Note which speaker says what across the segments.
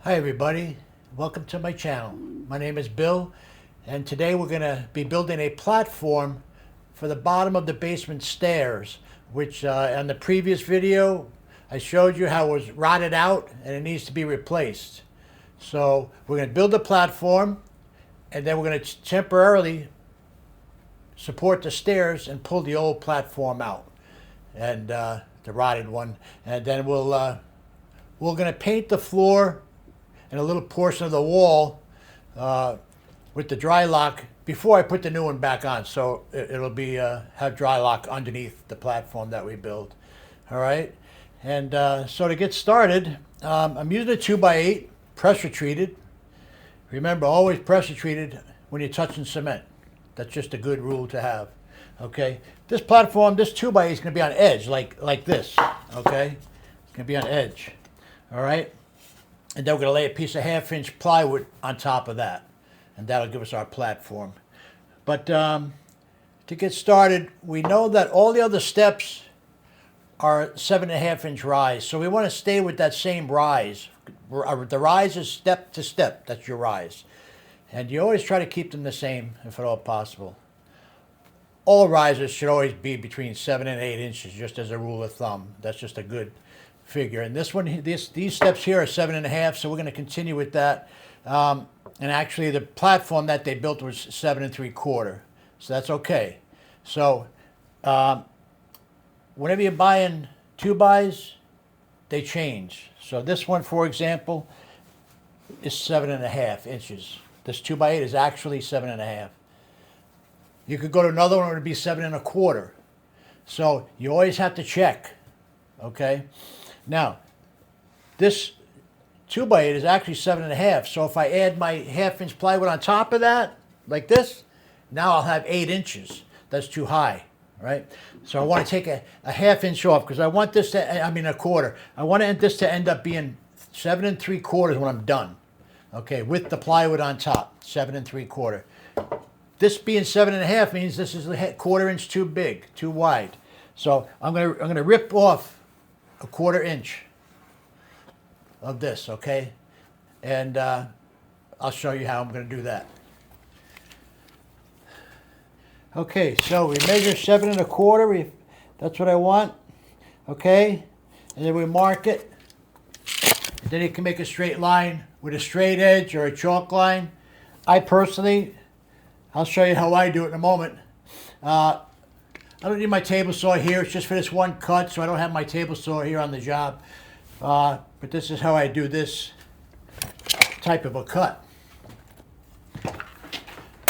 Speaker 1: Hi everybody, welcome to my channel. My name is Bill, and today we're going to be building a platform for the bottom of the basement stairs, which on the previous video I showed you how it was rotted out and it needs to be replaced. So we're going to build a platform, and then we're going to temporarily support the stairs and pull the old platform out, and the rotted one, and then we're going to paint the floor and a little portion of the wall with the dry lock before I put the new one back on. So it'll be have dry lock underneath the platform that we build. All right. And so to get started, I'm using a 2x8 pressure treated. Remember, always pressure treated when you're touching cement. That's just a good rule to have. Okay. This platform, this 2x8 is going to be on edge like this. Okay. It's going to be on edge. All right. And then we're going to lay a piece of 1/2-inch plywood on top of that. And that'll give us our platform. But to get started, we know that all the other steps are 7.5-inch rise. So we want to stay with that same rise. The rise is step to step. That's your rise. And you always try to keep them the same if at all possible. All rises should always be between 7 and 8 inches, just as a rule of thumb. That's just a good figure. And this one, these steps here are 7.5, so we're going to continue with that. And actually, the platform that they built was 7 3/4, so that's okay. So whenever you're buying 2x, they change. So this one, for example, is 7.5 inches. This 2x8 is actually 7.5. You could go to another one, it would be 7 1/4. So you always have to check. Okay. Now, this 2x8 is actually 7.5. So if I add my 1/2-inch plywood on top of that, like this, now I'll have 8 inches. That's too high, right? So I want to take a 1/2 inch off because I want this to, I mean a quarter. I want this to end up being 7 3/4 when I'm done. Okay, with the plywood on top, 7 3/4. This being 7.5 means this is a 1/4 inch too big, too wide. So I'm gonna rip off a 1/4 inch of this, okay? And I'll show you how I'm going to do that. Okay, so we measure 7 1/4. That's what I want, okay? And then we mark it. And then you can make a straight line with a straight edge or a chalk line. I personally, I'll show you how I do it in a moment. I don't need my table saw here. It's just for this one cut, so I don't have my table saw here on the job. But this is how I do this type of a cut.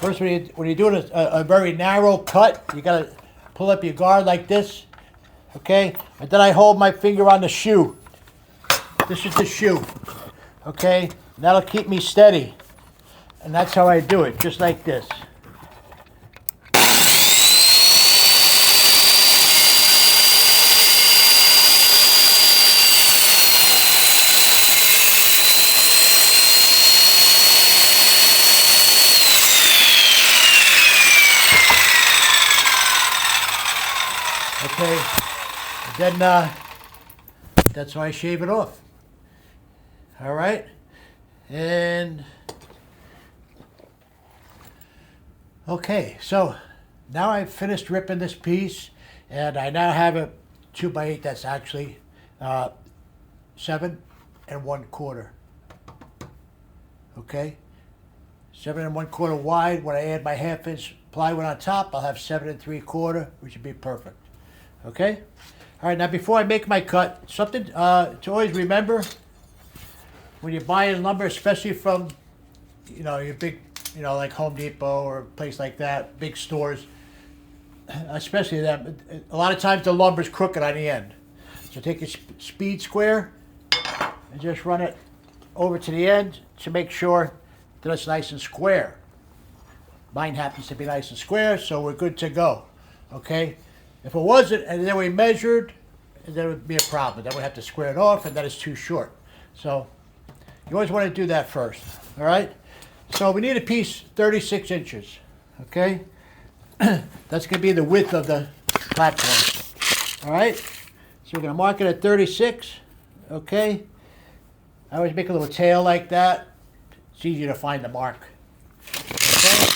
Speaker 1: First, when you're doing a very narrow cut, you got to pull up your guard like this, okay? And then I hold my finger on the shoe. This is the shoe, okay? And that'll keep me steady. And that's how I do it, just like this. Okay, and then that's how I shave it off. All right, and okay, so now I've finished ripping this piece, and I now have a 2x8 that's actually 7 1/4. Okay, 7 1/4 wide. When I add my 1/2-inch plywood on top, I'll have 7 3/4, which would be perfect. Okay? All right, now before I make my cut, something to always remember when you're buying lumber, especially from, your big, like Home Depot or a place like that, big stores, especially them, a lot of times the lumber's crooked on the end. So take a speed square and just run it over to the end to make sure that it's nice and square. Mine happens to be nice and square, so we're good to go. Okay? If it wasn't, and then we measured, then it would be a problem. Then we have to square it off, and that is too short. So you always want to do that first. All right? So we need a piece 36 inches. Okay? That's going to be the width of the platform. All right? So we're going to mark it at 36. Okay? I always make a little tail like that. It's easier to find the mark. Okay.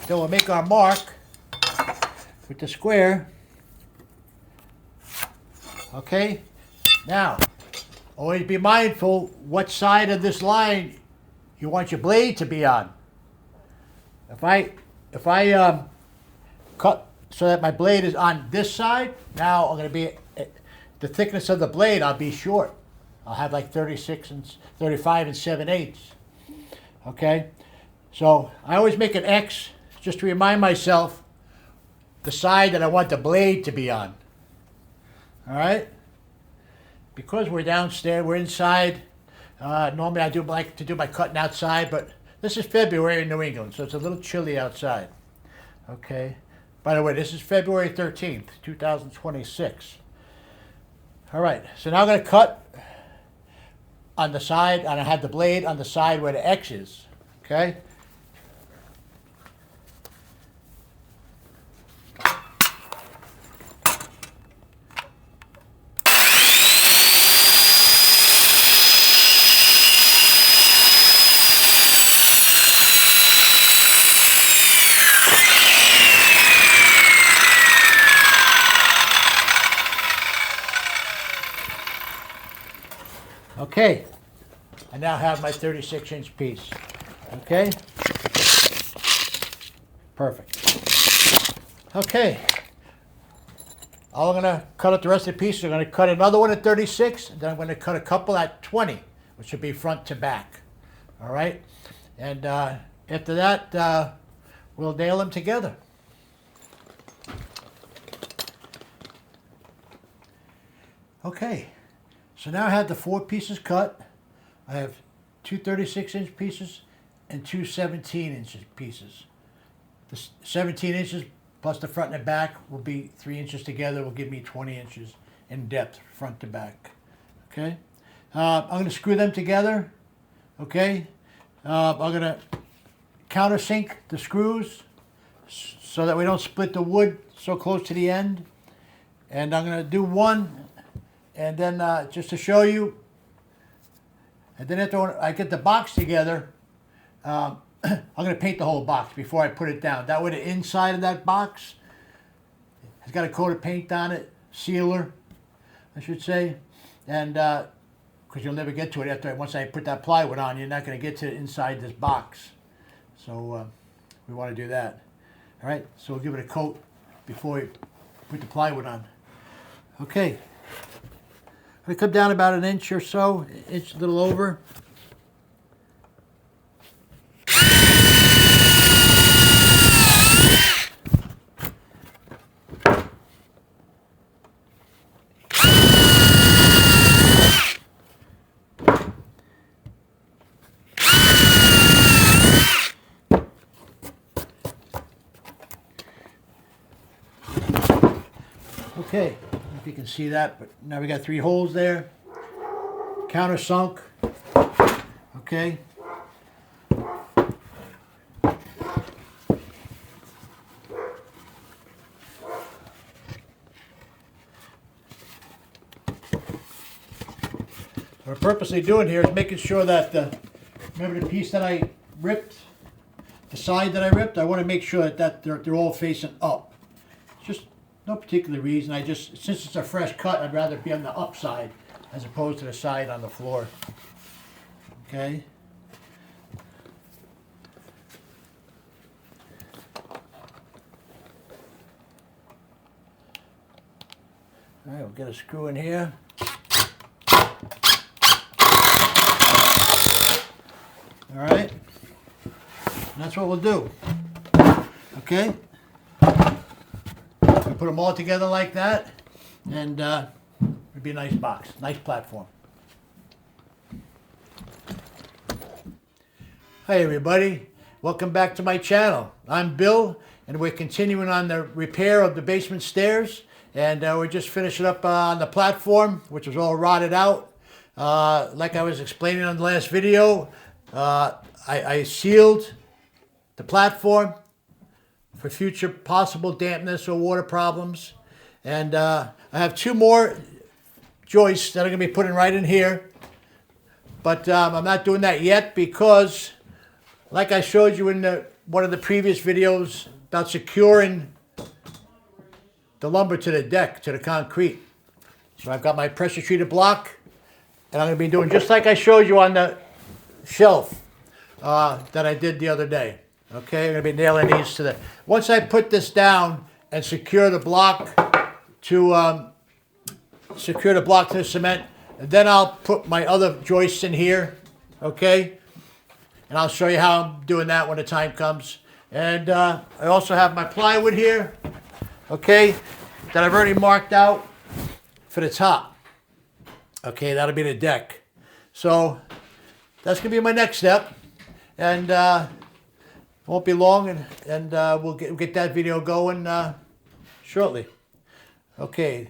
Speaker 1: So we'll make our mark with the square. Okay. Now, always be mindful what side of this line you want your blade to be on. If I cut so that my blade is on this side, now I'm going to be, the thickness of the blade, I'll be short. I'll have like 35 and 7/8. Okay? So I always make an X just to remind myself the side that I want the blade to be on. All right? Because we're downstairs, we're inside. Normally I do like to do my cutting outside, but this is February in New England, so it's a little chilly outside. Okay? By the way, this is February 13th, 2026. All right, so now I'm going to cut on the side, and I have the blade on the side where the X is. Okay? Okay, I now have my 36-inch piece. Okay, perfect. Okay, I'm going to cut up the rest of the piece. I'm going to cut another one at 36, and then I'm going to cut a couple at 20, which would be front to back. All right, and after that, we'll nail them together. Okay. So now I have the 4 pieces cut. I have 2 36-inch pieces and 2 17-inch pieces. The 17 inches plus the front and the back will be 3 inches together, will give me 20 inches in depth, front to back. Okay? I'm going to screw them together. Okay? I'm going to countersink the screws so that we don't split the wood so close to the end. And I'm going to do one. And then just to show you, and then after I get the box together, I'm going to paint the whole box before I put it down. That way the inside of that box has got a coat of paint on it, sealer, I should say. And because you'll never get to it after once I put that plywood on, you're not going to get to inside this box. So we want to do that. All right, so we'll give it a coat before we put the plywood on. Okay. We come down about an inch or so, inch a little over. Okay, I don't know if you can see that, but now we got 3 holes there. Countersunk. Okay. What I'm purposely doing here is making sure that remember the piece that I ripped, the side that I ripped, I want to make sure that they're all facing up. Just no particular reason. Since it's a fresh cut, I'd rather be on the upside as opposed to the side on the floor. Okay. All right, we'll get a screw in here. All right. And that's what we'll do. Okay. We'll put them all together like that, and it'll be a nice box, nice platform. Hi everybody, welcome back to my channel. I'm Bill, and we're continuing on the repair of the basement stairs, and we're just finishing up on the platform, which was all rotted out. Like I was explaining on the last video, I sealed the platform for future possible dampness or water problems. And I have 2 more joists that I'm going to be putting right in here. But I'm not doing that yet because, like I showed you in one of the previous videos about securing the lumber to the deck, to the concrete. So I've got my pressure treated block, and I'm going to be doing just like I showed you on the shelf that I did the other day. Okay, I'm going to be nailing these to the... Once I put this down and secure the block to the cement, and then I'll put my other joists in here, okay? And I'll show you how I'm doing that when the time comes. And I also have my plywood here, okay, that I've already marked out for the top. Okay, that'll be the deck. So that's going to be my next step. And won't be long, and we'll get that video going shortly. Okay.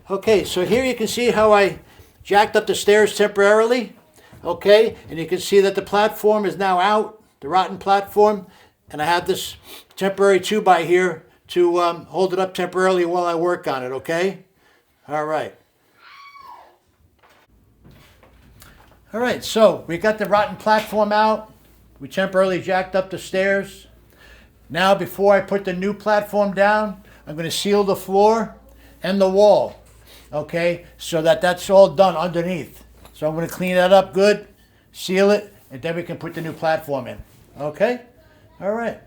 Speaker 1: Okay, so here you can see how I jacked up the stairs temporarily. Okay, and you can see that the platform is now out, the rotten platform, and I have this temporary 2x here to hold it up temporarily while I work on it, okay? All right. All right, so we got the rotten platform out. We temporarily jacked up the stairs. Now, before I put the new platform down, I'm going to seal the floor and the wall, okay, so that that's all done underneath. So I'm going to clean that up good, seal it, and then we can put the new platform in, okay? All right.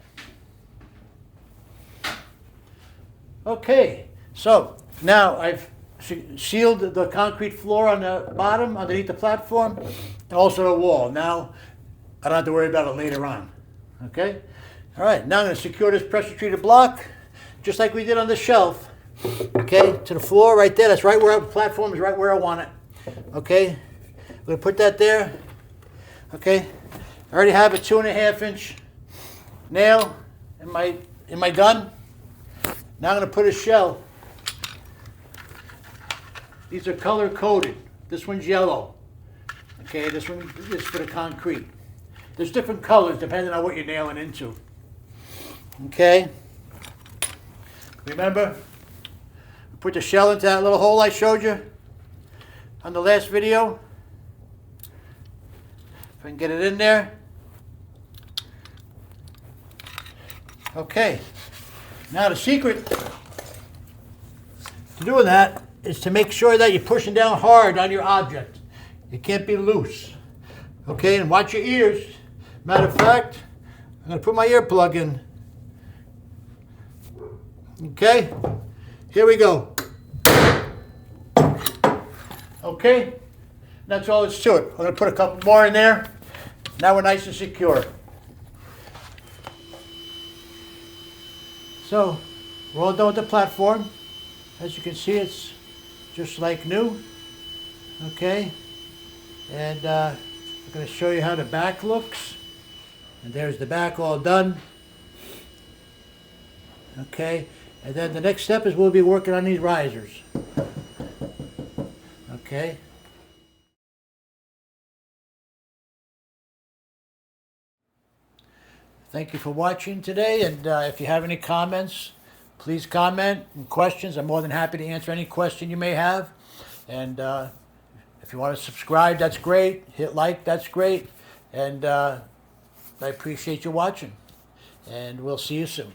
Speaker 1: Okay, so now I've sealed the concrete floor on the bottom underneath the platform and also the wall. Now I don't have to worry about it later on. Okay? All right, now I'm going to secure this pressure treated block just like we did on the shelf. Okay, to the floor right there. That's right where the platform is, right where I want it. Okay, I'm going to put that there. Okay, I already have a 2.5-inch nail in my gun. Now I'm going to put a shell. These are color coded. This one's yellow. Okay, this one is for the concrete. There's different colors depending on what you're nailing into. Okay. Remember, put the shell into that little hole I showed you on the last video. If I can get it in there. Okay. Now the secret to doing that is to make sure that you're pushing down hard on your object. It can't be loose. Okay, and watch your ears. Matter of fact, I'm going to put my earplug in. Okay, here we go. Okay, that's all that's to it. I'm going to put a couple more in there. Now we're nice and secure. So, we're all done with the platform. As you can see, it's just like new. Okay, and I'm going to show you how the back looks. And there's the back all done. Okay, and then the next step is we'll be working on these risers. Okay. Thank you for watching today, and if you have any comments, please comment and questions. I'm more than happy to answer any question you may have. And if you want to subscribe, that's great. Hit like, that's great. And I appreciate you watching. And we'll see you soon.